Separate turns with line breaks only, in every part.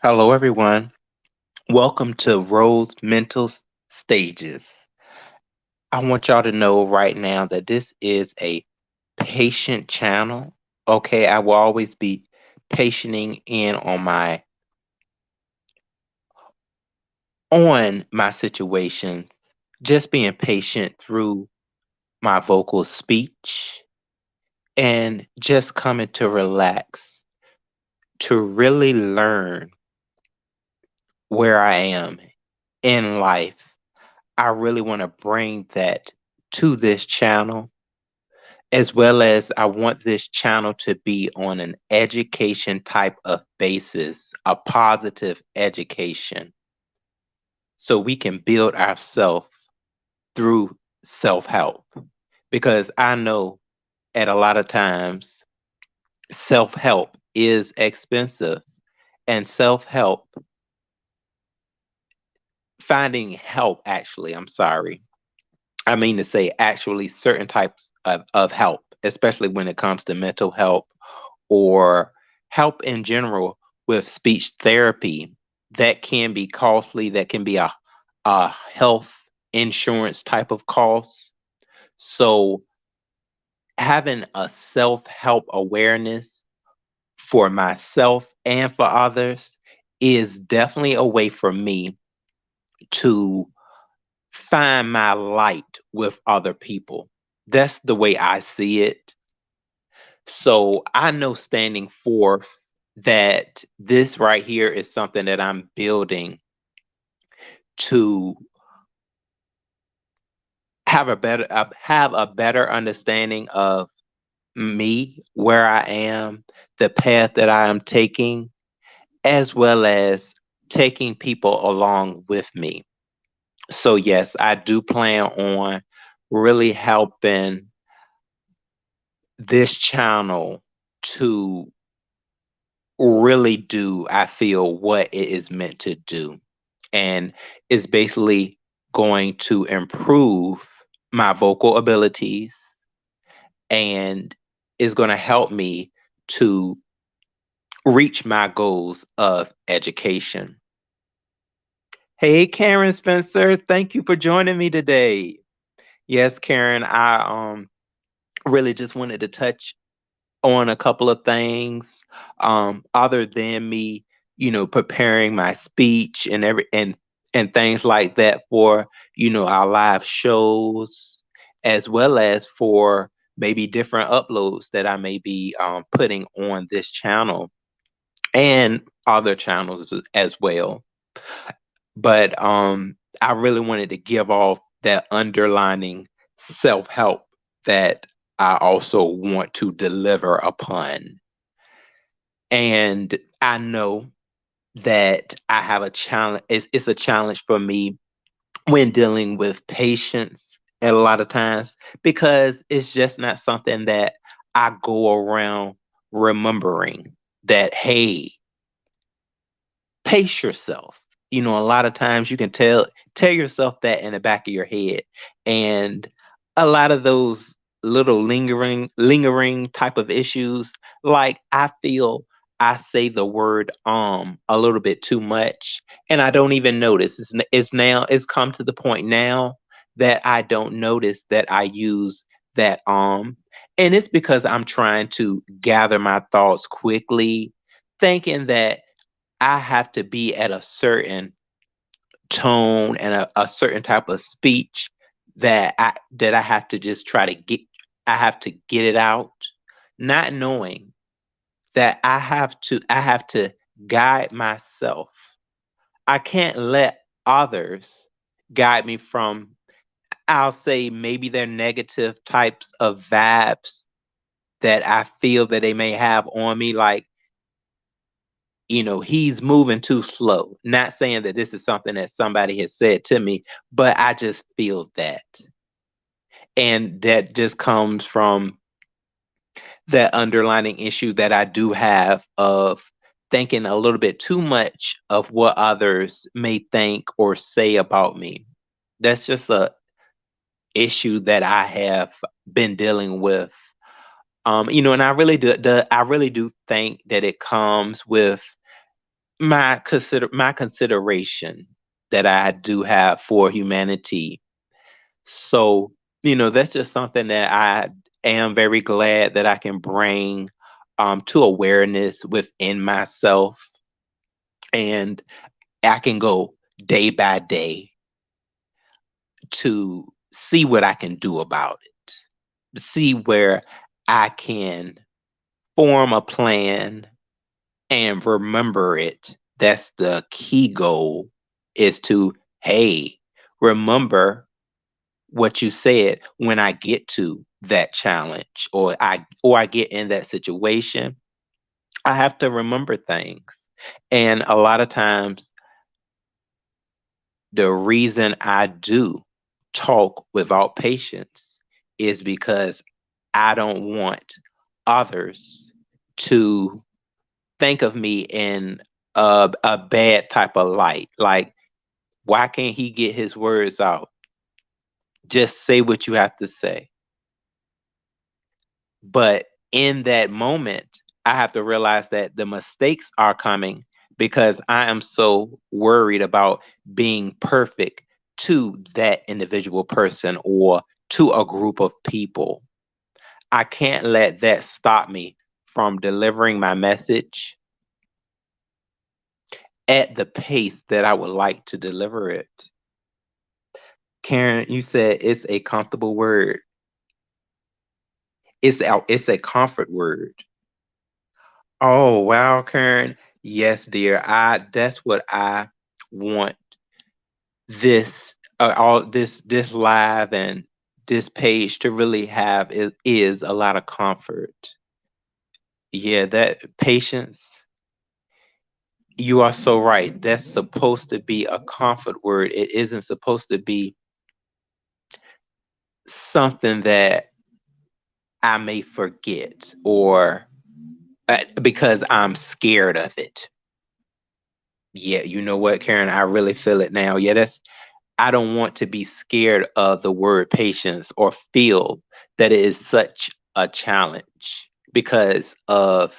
Hello, everyone. Welcome to Rose Mental Stages. I want y'all to know right now that this is a patient channel. Okay, I will always be patienting in on my situations, just being patient through my vocal speech and just coming to relax, to really learn where I am in life. I really want to bring that to this channel, as well as I want this channel to be on an education type of basis, a positive education, so we can build ourselves through self help. Because I know at a lot of times, self help is expensive, and self help, finding help actually, I'm sorry, I mean to say actually certain types of help, especially when it comes to mental health or help in general with speech therapy, that can be costly, that can be a health insurance type of cost. So having a self-help awareness for myself and for others is definitely a way for me to find my light with other people. That's the way I see it. So I know standing forth that this right here is something that I'm building to have a better understanding of me, where I am, the path that I am taking, as well as taking people along with me. So yes, I do plan on really helping this channel to really do, I feel, what it is meant to do. And it's basically going to improve my vocal abilities and is going to help me to reach my goals of education. Hey, Karen Spencer, thank you for joining me today. Yes, Karen, I really just wanted to touch on a couple of things, other than me, preparing my speech and things like that for, our live shows, as well as for maybe different uploads that I may be putting on this channel and other channels as well. But I really wanted to give off that underlining self help that I also want to deliver upon. And I know that I have a challenge. It's a challenge for me when dealing with patients at a lot of times, because it's just not something that I go around remembering that, hey, pace yourself. A lot of times you can tell yourself that in the back of your head. And a lot of those little lingering type of issues, like I feel I say the word a little bit too much and I don't even notice. It's come to the point now that I don't notice that I use that and it's because I'm trying to gather my thoughts quickly, thinking that I have to be at a certain tone and a certain type of speech that I have to just try to get. I have to get it out, not knowing that I have to guide myself. I can't let others guide me from, I'll say, maybe their negative types of vibes that I feel that they may have on me, like, he's moving too slow. Not saying that this is something that somebody has said to me, but I just feel that. And that just comes from that underlining issue that I do have of thinking a little bit too much of what others may think or say about me. That's just a issue that I have been dealing with. And I really do think that it comes with my consideration that I do have for humanity. So, that's just something that I am very glad that I can bring to awareness within myself. And I can go day by day to see what I can do about it, see where I can form a plan and remember it. That's the key goal, is to, hey, remember what you said when I get to that challenge, or I get in that situation. I have to remember things. And a lot of times the reason I do talk without patience is because I don't want others to think of me in a bad type of light. Like, why can't he get his words out? Just say what you have to say. But in that moment, I have to realize that the mistakes are coming because I am so worried about being perfect to that individual person or to a group of people. I can't let that stop me from delivering my message at the pace that I would like to deliver it. Karen, you said it's a comfortable word. It's a comfort word. Oh, wow, Karen. Yes, dear. I That's what I want this live and this page to really have, is a lot of comfort. Yeah, that patience, you are so right. That's supposed to be a comfort word. It isn't supposed to be something that I may forget, or because I'm scared of it. Yeah, you know what, Karen? I really feel it now. Yeah, I don't want to be scared of the word patience or feel that it is such a challenge because of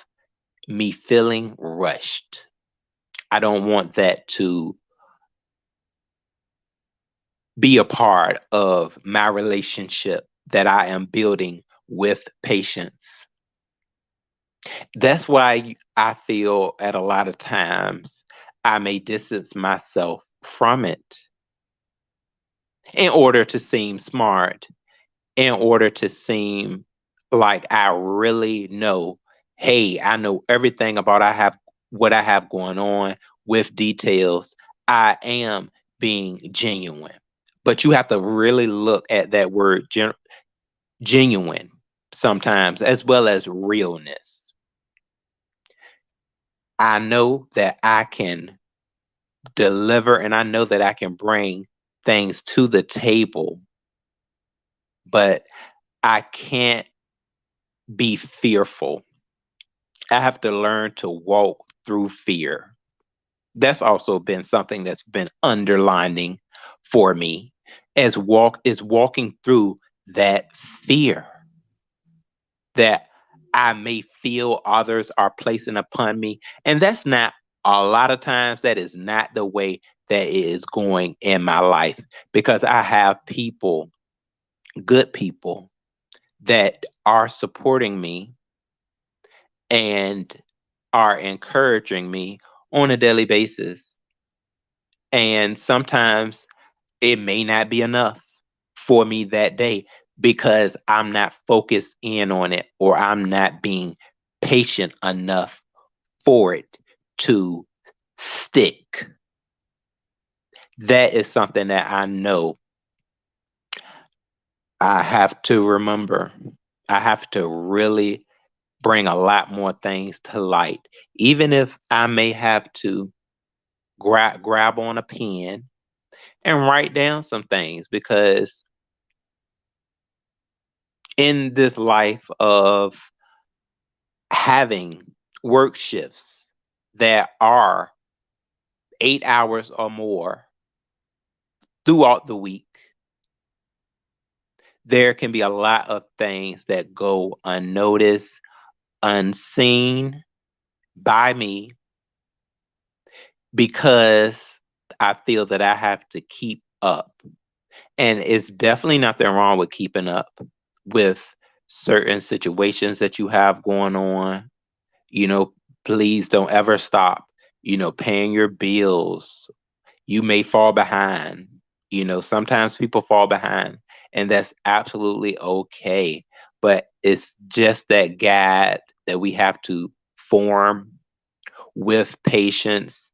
me feeling rushed. I don't want that to be a part of my relationship that I am building with patience. That's why I feel at a lot of times I may distance myself from it in order to seem smart, in order to seem like I really know, hey, I know everything about I have what I have going on with details. I am being genuine. But you have to really look at that word genuine sometimes, as well as realness. I know that I can deliver, and I know that I can bring things to the table, but I can't be fearful. I have to learn to walk through fear. That's also been something that's been underlining for me, as walking through that fear that I may feel others are placing upon me. And that's not, a lot of times, that is not the way that it is going in my life, because I have people, good people, that are supporting me and are encouraging me on a daily basis. And sometimes it may not be enough for me that day because I'm not focused in on it, or I'm not being patient enough for it to stick. That is something that I know I have to remember. I have to really bring a lot more things to light, even if I may have to grab on a pen and write down some things, because in this life of having work shifts that are 8 hours or more throughout the week, there can be a lot of things that go unnoticed, unseen by me, because I feel that I have to keep up. And it's definitely nothing wrong with keeping up with certain situations that you have going on. You know, please don't ever stop, paying your bills. You may fall behind. Sometimes people fall behind, and that's absolutely okay. But it's just that gap that we have to form with patience,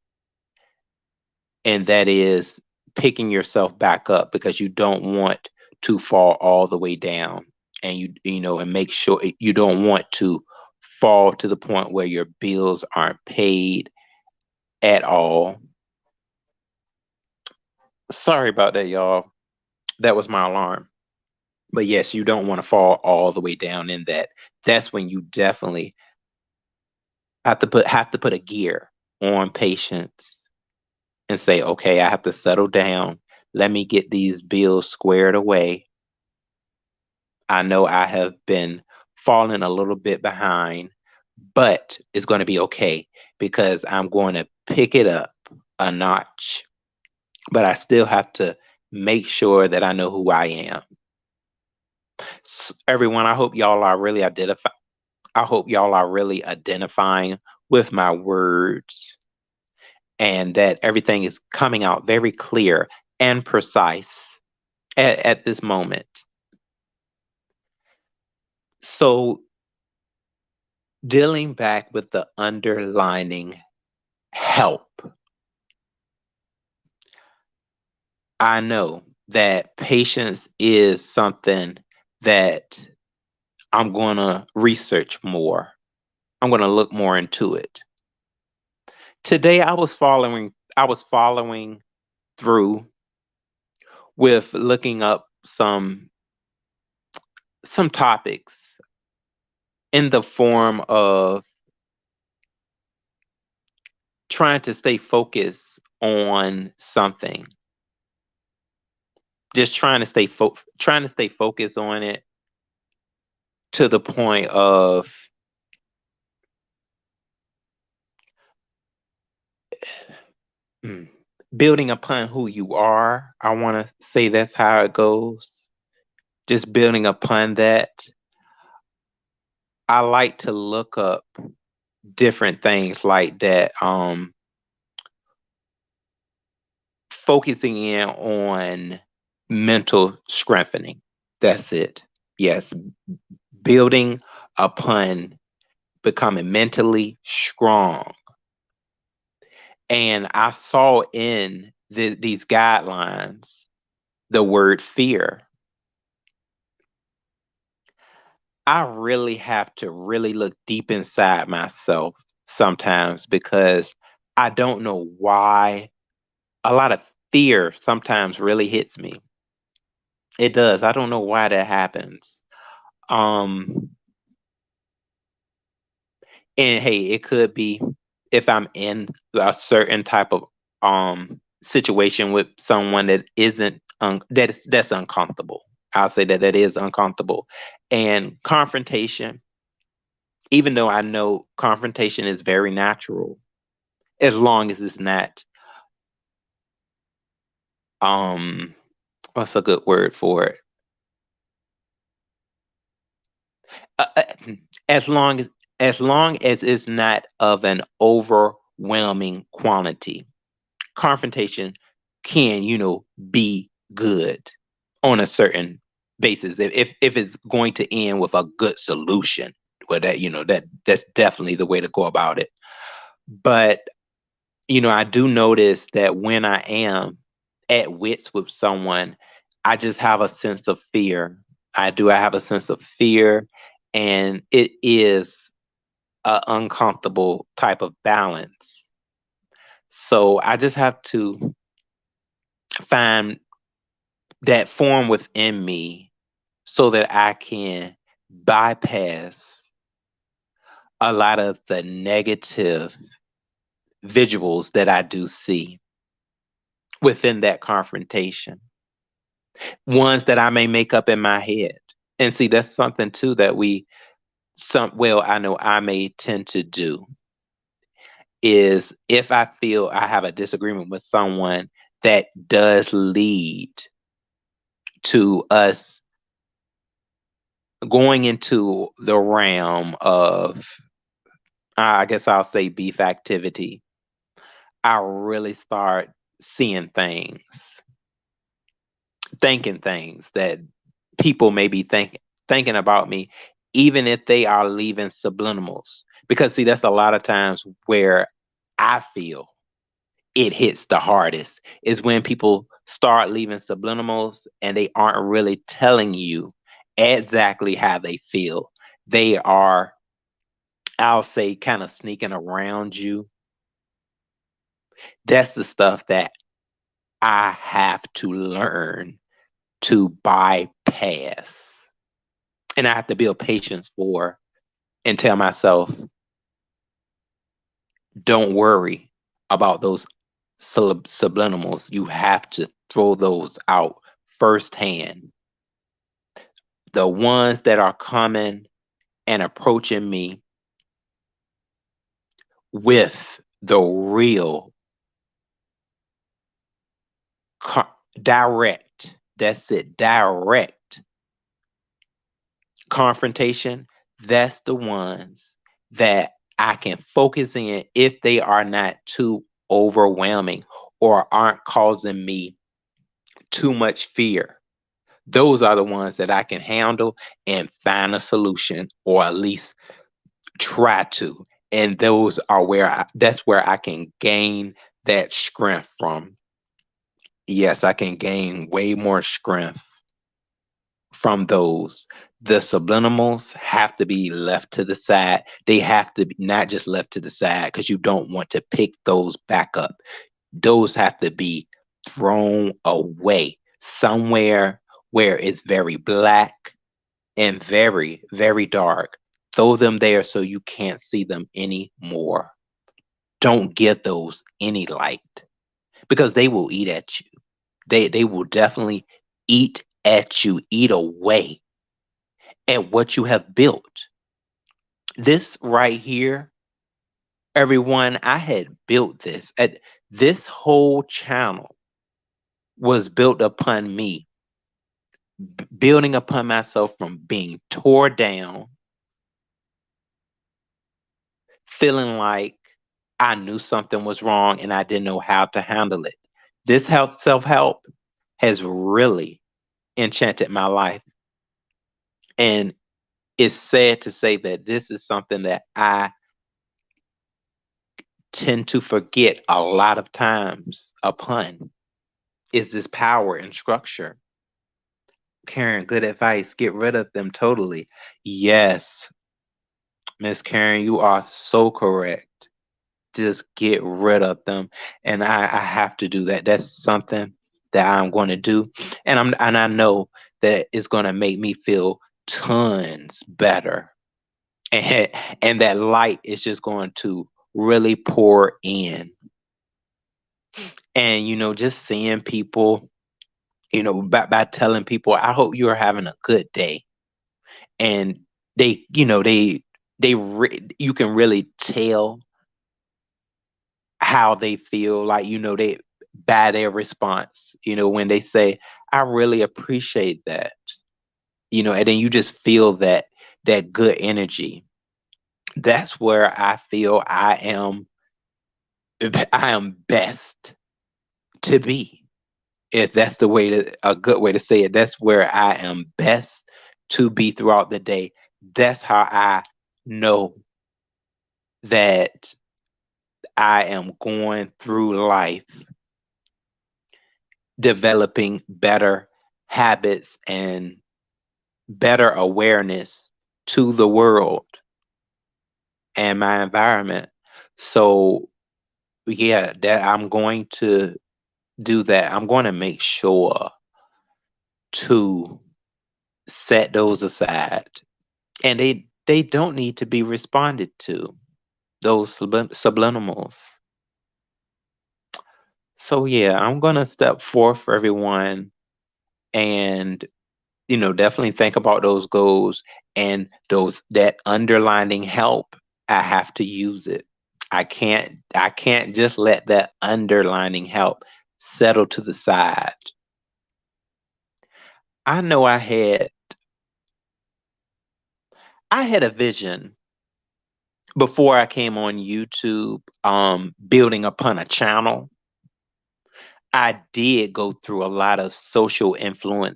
and that is picking yourself back up because you don't want to fall all the way down, and and make sure you don't want to fall to the point where your bills aren't paid at all. Sorry about that, y'all. That was my alarm. But yes, you don't want to fall all the way down in that. That's when you definitely have to put a gear on patience and say, okay, I have to settle down. Let me get these bills squared away. I know I have been falling a little bit behind, but it's going to be okay because I'm going to pick it up a notch. But I still have to make sure that I know who I am. Everyone, I hope y'all are really identifying with my words, and that everything is coming out very clear and precise at this moment. So, dealing back with the underlining help, I know that patience is something that I'm going to research more. I'm going to look more into it. Today I was following through with looking up some topics in the form of trying to stay focused on something. Just trying to stay focused on it to the point of mm, building upon who you are. I want to say that's how it goes. Just building upon that. I like to look up different things like that. Focusing in on mental strengthening. That's it. Yes, building upon becoming mentally strong. And I saw in these guidelines the word fear. I really have to really look deep inside myself sometimes because I don't know why a lot of fear sometimes really hits me. It does. I don't know why that happens. Um, and hey, it could be if I'm in a certain type of situation with someone that isn't that's uncomfortable. I'll say that that is uncomfortable. And confrontation, even though I know confrontation is very natural, as long as it's not um what's a good word for it? Uh, uh, as long as it's not of an overwhelming quantity. Confrontation can, be good on a certain basis if it's going to end with a good solution. Well, that's definitely the way to go about it. But I do notice that when I am at wits with someone, I just have a sense of fear. I have a sense of fear, and it is an uncomfortable type of balance. So I just have to find that form within me so that I can bypass a lot of the negative visuals that I do see within that confrontation, ones that I may make up in my head. And see, that's something too that I know I may tend to do. is if I feel I have a disagreement with someone that does lead to us going into the realm of, I guess I'll say, beef activity, I really start seeing things, thinking things that people may be thinking about me, even if they are leaving subliminals. Because see, that's a lot of times where I feel it hits the hardest is when people start leaving subliminals and they aren't really telling you exactly how they feel. They are, I'll say, kind of sneaking around you. That's the stuff that I have to learn to bypass. And I have to build patience for and tell myself, don't worry about those subliminals. You have to throw those out firsthand. The ones that are coming and approaching me with the real direct, that's it, direct confrontation, that's the ones that I can focus in if they are not too overwhelming or aren't causing me too much fear. Those are the ones that I can handle and find a solution, or at least try to. And those are that's where I can gain that strength from. Yes, I can gain way more strength from those. The subliminals have to be left to the side. They have to be not just left to the side because you don't want to pick those back up. Those have to be thrown away somewhere where it's very black and very, very dark. Throw them there so you can't see them anymore. Don't give those any light because they will eat at you. They will definitely eat at you, eat away at what you have built. This right here, everyone, I had built this. At this whole channel was built upon me, building upon myself from being tore down, feeling like I knew something was wrong and I didn't know how to handle it. This self help has really enchanted my life. And it's sad to say that this is something that I tend to forget a lot of times upon is this power and structure. Karen, good advice. Get rid of them totally. Yes, Miss Karen, you are so correct. Just get rid of them. And I have to do that. That's something that I'm going to do. And I know that it's going to make me feel tons better. And and that light is just going to really pour in. And just seeing people, by telling people, I hope you are having a good day. And they, you can really tell how they feel, like, they by their response, when they say, I really appreciate that, and then you just feel that good energy. That's where I feel I am best to be. If that's a good way to say it, that's where I am best to be throughout the day. That's how I know that I am going through life developing better habits and better awareness to the world and my environment. So, yeah, that I'm going to do that. I'm going to make sure to set those aside. And they don't need to be responded to, those subliminals. So yeah, I'm going to step forth for everyone and definitely think about those goals and that underlining help. I have to use it. I can't just let that underlining help settle to the side. I know I had a vision before I came on YouTube, building upon a channel. I did go through a lot of social influencers,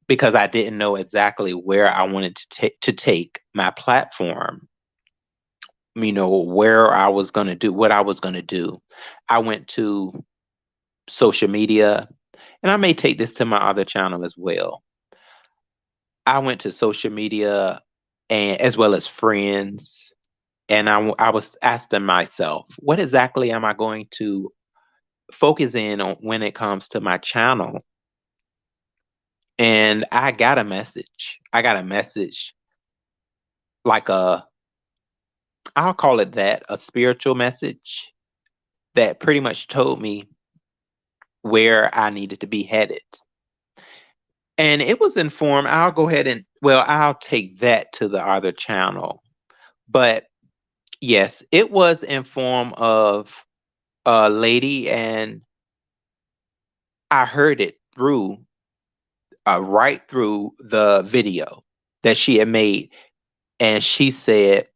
because I didn't know exactly where I wanted to take my platform. Where I was going to do what I was going to do. I went to social media, and I may take this to my other channel as well. I went to social media, and as well as friends, and I was asking myself, what exactly am I going to focus in on when it comes to my channel? And I got a message. I got a message, like I'll call it that, a spiritual message that pretty much told me where I needed to be headed. And it was informed. I'll take that to the other channel. But yes, it was in form of a lady, and I heard it right through the video that she had made. And she said,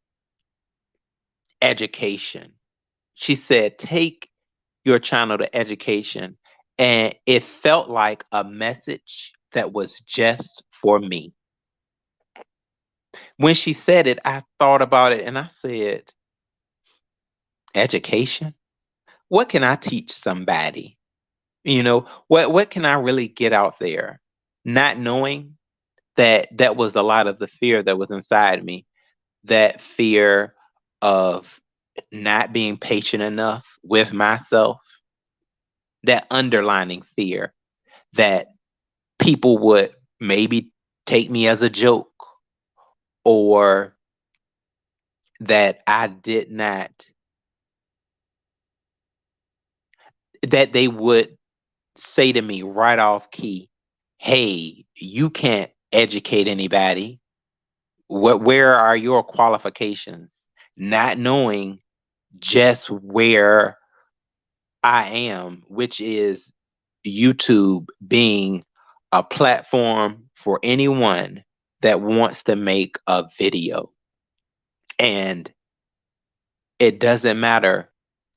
education. She said, take your channel to education. And it felt like a message that was just for me. When she said it, I thought about it and I said, education? What can I teach somebody? What can I really get out there? Not knowing that was a lot of the fear that was inside me. That fear of not being patient enough with myself, that underlining fear that people would maybe take me as a joke, or that I did not, that they would say to me right off key, hey, you can't educate anybody. Where are your qualifications? Not knowing just where I am, which is YouTube being a platform for anyone that wants to make a video. And it doesn't matter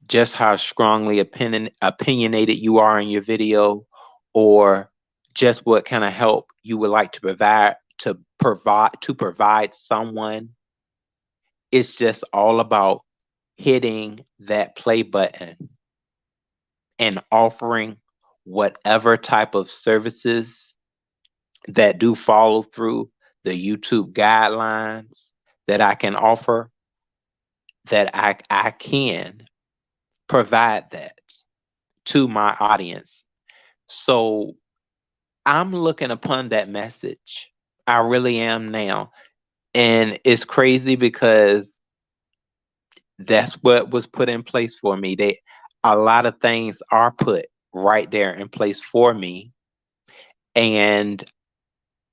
just how strongly opinionated you are in your video, or just what kind of help you would like to provide someone. It's just all about hitting that play button and offering whatever type of services that do follow through the YouTube guidelines that I can offer, that I can provide that to my audience. So I'm looking upon that message. I really am now. And it's crazy because that's what was put in place for me. A lot of things are put right there in place for me. And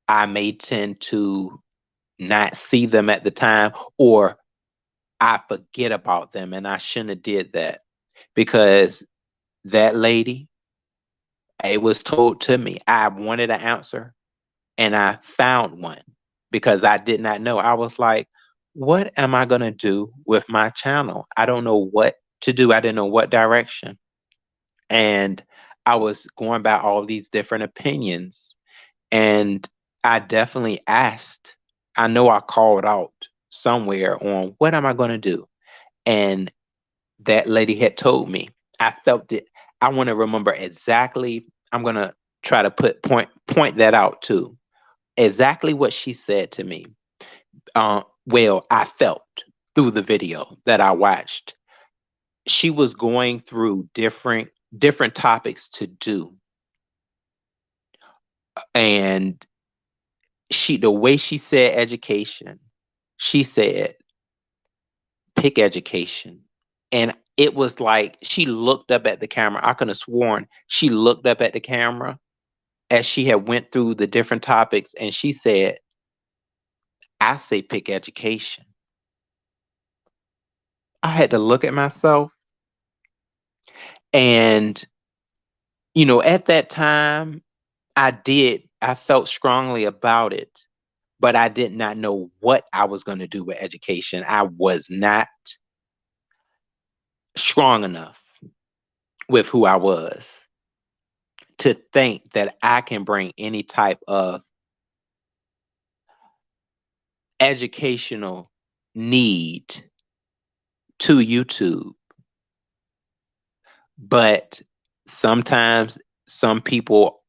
I may tend to not see them at the time, or I forget about them, and I shouldn't have did that, because that lady, it was told to me. I wanted an answer, and I found one, because I did not know. I was like, what am I going to do with my channel? I don't know what to do. I didn't know what direction. And I was going by all these different opinions. And I definitely asked, I know I called out somewhere on what am I going to do? And that lady had told me. I felt it. I want to remember exactly. I'm going to try to point that out too. Exactly what she said to me. I felt through the video that I watched. She was going through different topics to do, and the way she said education, she said pick education. And it was like she looked up at the camera. I could have sworn she looked up at the camera as she had went through the different topics, and she said, I say pick education. I had to look at myself and, at that time, I felt strongly about it, but I did not know what I was going to do with education. I was not strong enough with who I was to think that I can bring any type of educational need to YouTube. But sometimes some people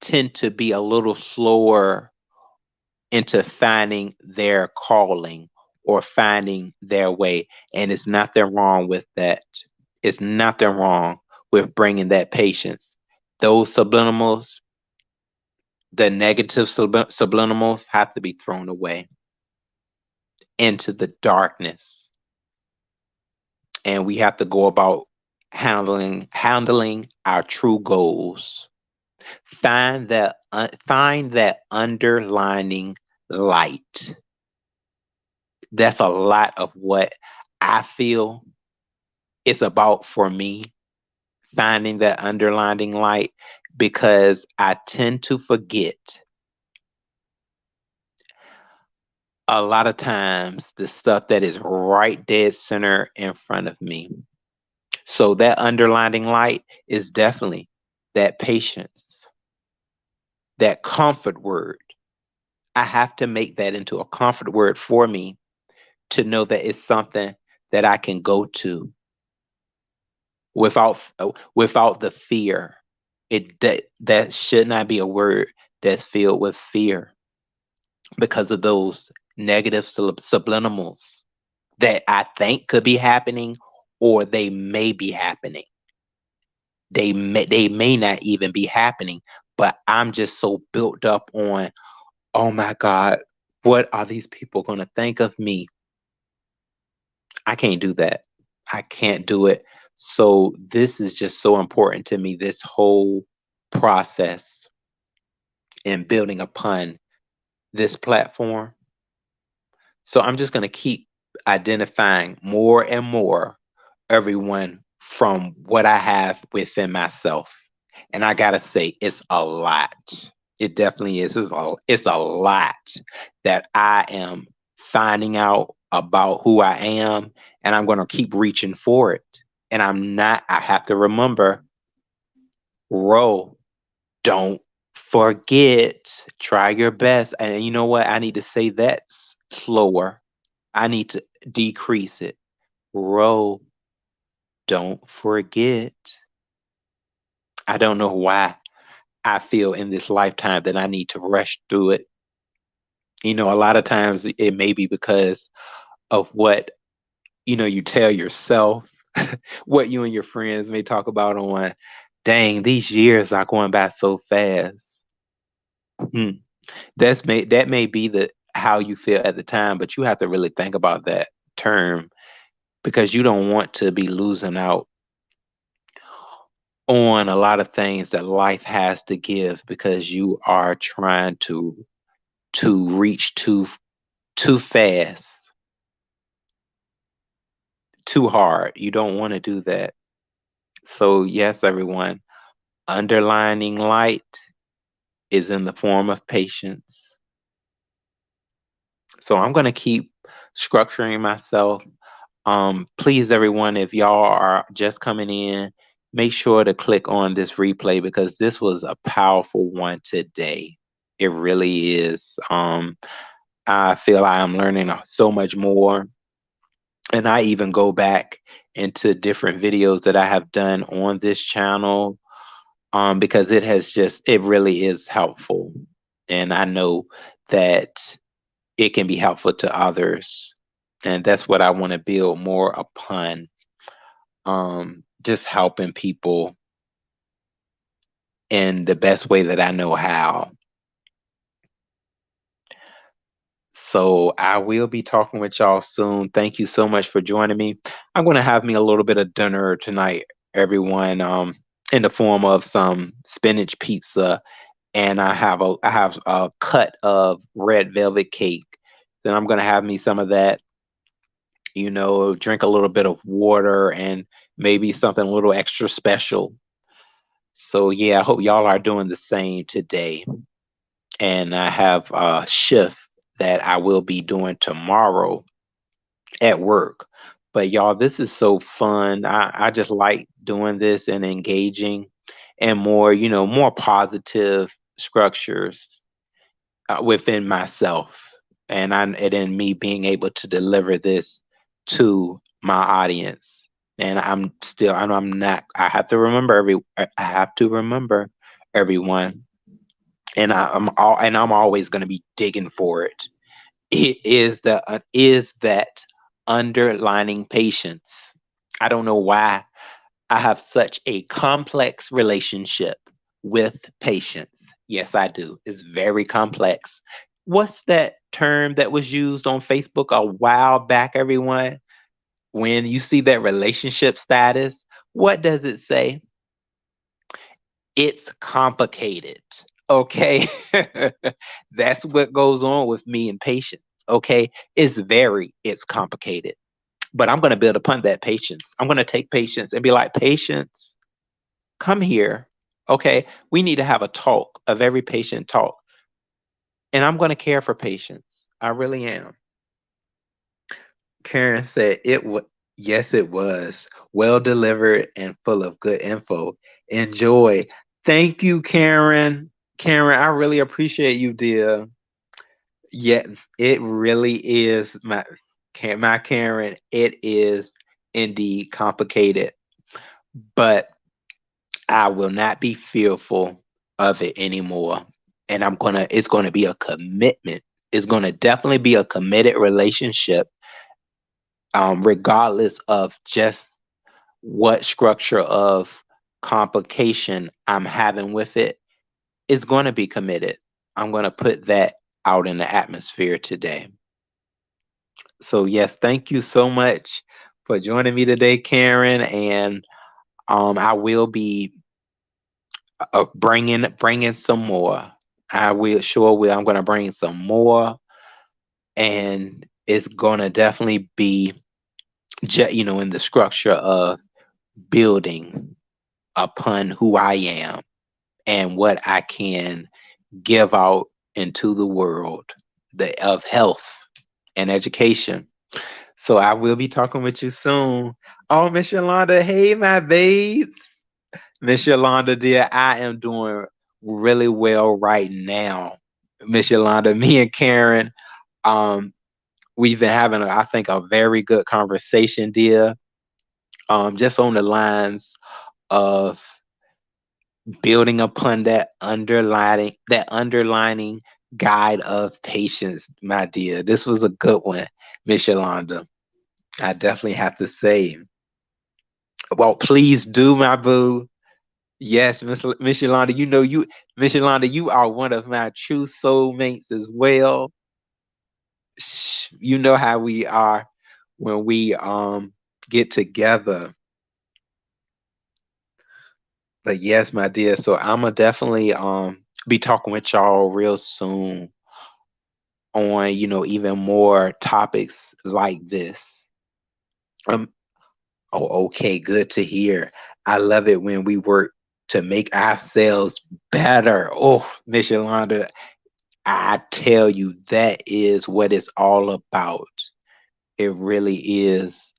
tend to be a little slower into finding their calling or finding their way. And it's nothing wrong with that. It's nothing wrong with bringing that patience. Those subliminals, the negative subliminals have to be thrown away into the darkness. And we have to go about handling our true goals. Find that underlining light. That's a lot of what I feel it's about for me, finding that underlining light, because I tend to forget a lot of times the stuff that is right dead center in front of me. So that underlining light is definitely that patience, that comfort word. I have to make that into a comfort word for me to know that it's something that I can go to without the fear. That should not be a word that's filled with fear because of those negative subliminals that I think could be happening or they may be happening. They may not even be happening, but I'm just so built up on, oh my God, what are these people going to think of me? I can't do that. I can't do it. So this is just so important to me, this whole process in building upon this platform. So I'm just going to keep identifying more and more everyone from what I have within myself. And I got to say, it's a lot. It definitely is. It's a lot that I am finding out about who I am, and I'm going to keep reaching for it. And I have to remember, Ro, don't forget, try your best. And you know what? I need to say that slower. I need to decrease it. Ro, don't forget. I don't know why I feel in this lifetime that I need to rush through it. A lot of times it may be because of what, you tell yourself, what you and your friends may talk about on, dang, these years are going by so fast. Hmm. That may be the how you feel at the time, but you have to really think about that term because you don't want to be losing out on a lot of things that life has to give because you are trying to reach too fast, too hard. You don't want to do that. So yes, everyone, underlining light is in the form of patience. So I'm going to keep structuring myself. Please, everyone, if y'all are just coming in, make sure to click on this replay because this was a powerful one today. It really is. I feel I am learning so much more. And I even go back into different videos that I have done on this channel because it really is helpful. And I know that it can be helpful to others. And that's what I want to build more upon, just helping people in the best way that I know how. So I will be talking with y'all soon. Thank you so much for joining me. I'm going to have me a little bit of dinner tonight, everyone, in the form of some spinach pizza, and I have a cut of red velvet cake Then I'm gonna have me some of that, drink a little bit of water and maybe something a little extra special. So yeah, I hope y'all are doing the same today. And I have a shift that I will be doing tomorrow at work. But y'all, this is so fun. I just like doing this and engaging and more, more positive structures within myself. And in me being able to deliver this to my audience. And I'm not, I have to remember everyone. And I'm always going to be digging for it. It is that underlining patience. I don't know why I have such a complex relationship with patience. Yes, I do. It's very complex. What's that term that was used on Facebook a while back, everyone? When you see that relationship status, what does it say? It's complicated. Okay. That's what goes on with me and patience. Okay. It's complicated. But I'm going to build upon that patience. I'm going to take patience and be like, patience, come here. Okay. We need to have a talk, a very patient talk. And I'm going to care for patience. I really am. Karen said it was, yes, it was well delivered and full of good info. Enjoy. Thank you, Karen. Karen, I really appreciate you, dear. Yeah, it really is my Karen. It is indeed complicated, but I will not be fearful of it anymore. And it's gonna be a commitment. It's gonna definitely be a committed relationship, regardless of just what structure of complication I'm having with it. It's gonna be committed. I'm gonna put that out in the atmosphere today. So yes, thank you so much for joining me today, Karen. And I will be bringing some more. I will sure will. I'm going to bring some more, and it's going to definitely be, in the structure of building upon who I am and what I can give out into the world, of health and education. So I will be talking with you soon. Oh, Miss Yolanda, hey, my babes. Miss Yolanda, dear, I am doing really well right now. Miss Yolanda, me and Karen, um, we've been having, I think, a very good conversation, dear. Just on the lines of building upon that underlining guide of patience, my dear. This was a good one, Miss Yolanda. I definitely have to say. Well, please do, my boo. Yes, Miss Yolanda, Miss Yolanda, you are one of my true soulmates as well. You know how we are when we get together. But yes, my dear, so I'ma definitely be talking with y'all real soon on, even more topics like this. Um, oh, okay, good to hear. I love it when we work to make ourselves better. Oh, Miss Yolanda, I tell you, that is what it's all about. It really is.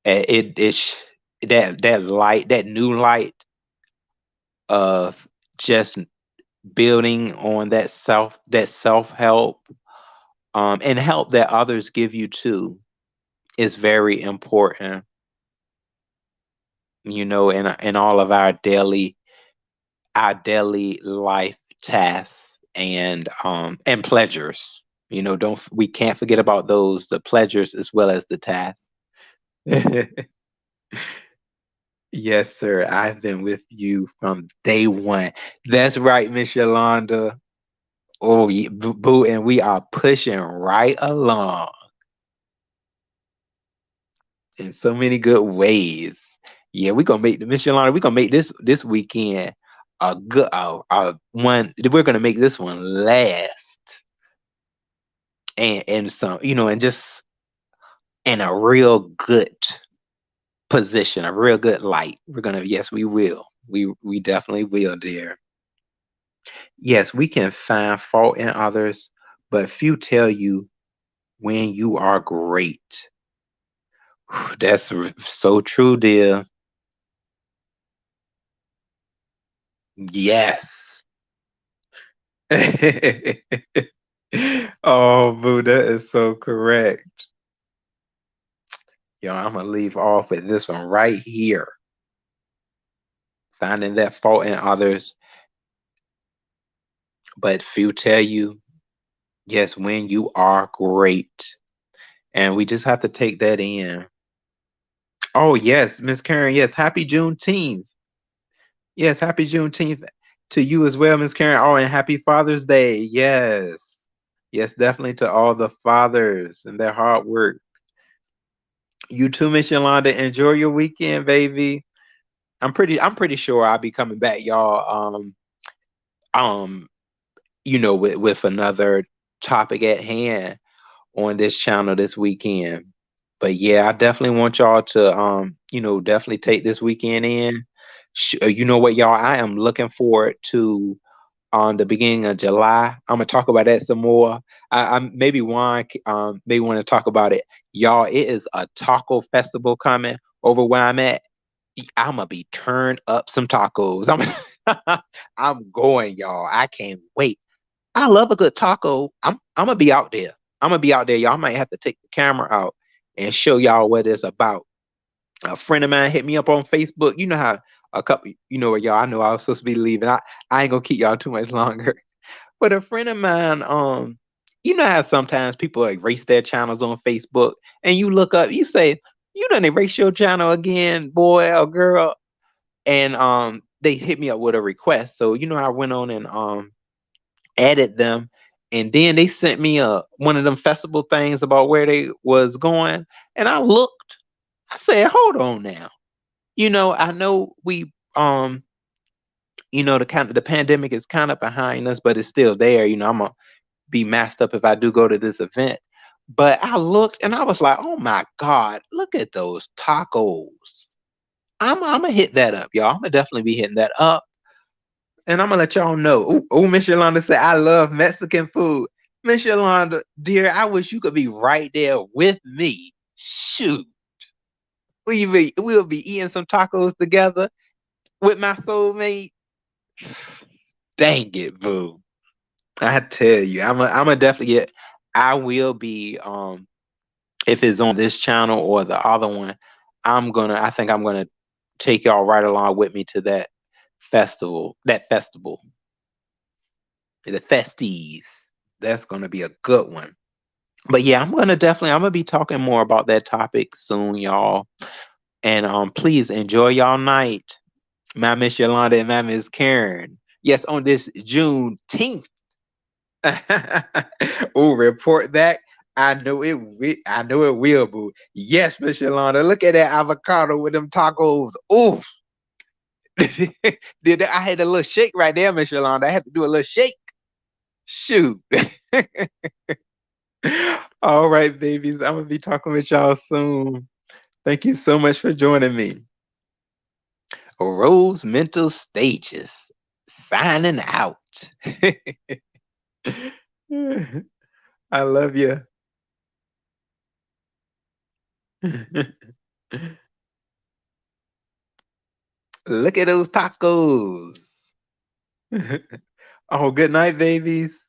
It's that light, that new light of just building on that self help, and help that others give you too, is very important. In all of our daily life tasks and pleasures. Don't we can't forget about those, the pleasures as well as the tasks. Yes, sir. I've been with you from day one. That's right, Miss Yolanda. Oh, yeah, boo, and we are pushing right along in so many good ways. Yeah, we're gonna make Miss Yolanda. We're gonna make this weekend a good one. We're gonna make this one last. and some, and just in a real good position, a real good light. Yes, we will. We definitely will, dear. Yes, we can find fault in others, but few tell you when you are great. That's so true, dear. Yes. Oh, boo, that is so correct. I'm gonna leave off with this one right here. Finding that fault in others, but few tell you, yes, when you are great. And we just have to take that in. Oh, yes, Miss Karen, yes, happy Juneteenth. Yes, happy Juneteenth to you as well, Miss Karen. Oh, and happy Father's Day. Yes. Yes, definitely to all the fathers and their hard work. You too, Miss Yolanda. Enjoy your weekend, baby. I'm pretty sure I'll be coming back, y'all. Um, with another topic at hand on this channel this weekend. But yeah, I definitely want y'all to definitely take this weekend in. You know what, y'all? I am looking forward to on the beginning of July. I'm gonna talk about that some more. I maybe Juan may want to talk about it. Y'all, it is a taco festival coming over where I'm at. I'm gonna be turned up some tacos. I'm going, y'all. I can't wait. I love a good taco. I'm gonna be out there. I'm gonna be out there. Y'all might have to take the camera out and show y'all what it's about. A friend of mine hit me up on Facebook. You know how a couple, y'all. I know I was supposed to be leaving. I ain't gonna keep y'all too much longer. But a friend of mine, you know how sometimes people erase their channels on Facebook, and you look up, you say, "You done erase your channel again, boy or girl," and they hit me up with a request. So I went on and added them, and then they sent me one of them festival things about where they was going, and I looked. I said, "Hold on now." I know we the pandemic is kind of behind us, but it's still there. I'm gonna be masked up if I do go to this event. But I looked and I was like, "Oh my God, look at those tacos." I'm gonna hit that up, y'all. I'm gonna definitely be hitting that up. And I'm gonna let y'all know. Oh, Miss Yolanda said, I love Mexican food. Miss Yolanda, dear, I wish you could be right there with me. Shoot. We'll be eating some tacos together with my soulmate. Dang it, boo. I tell you, I'm a definitely get. I will be if it's on this channel or the other one. I think I'm gonna take y'all right along with me to that festival, the festies. That's gonna be a good one. But yeah, I'm gonna be talking more about that topic soon, y'all. And please enjoy y'all night. My Miss Yolanda and my Miss Karen. Yes, on this Juneteenth. Oh, report back. I know it will, boo. Yes, Miss Yolanda. Look at that avocado with them tacos. Oh, I had a little shake right there, Miss Yolanda. I had to do a little shake. Shoot. All right, babies. I'm gonna be talking with y'all soon. Thank you so much for joining me. Rose Mental Stages signing out. I love you. Look at those tacos. Oh, good night, babies.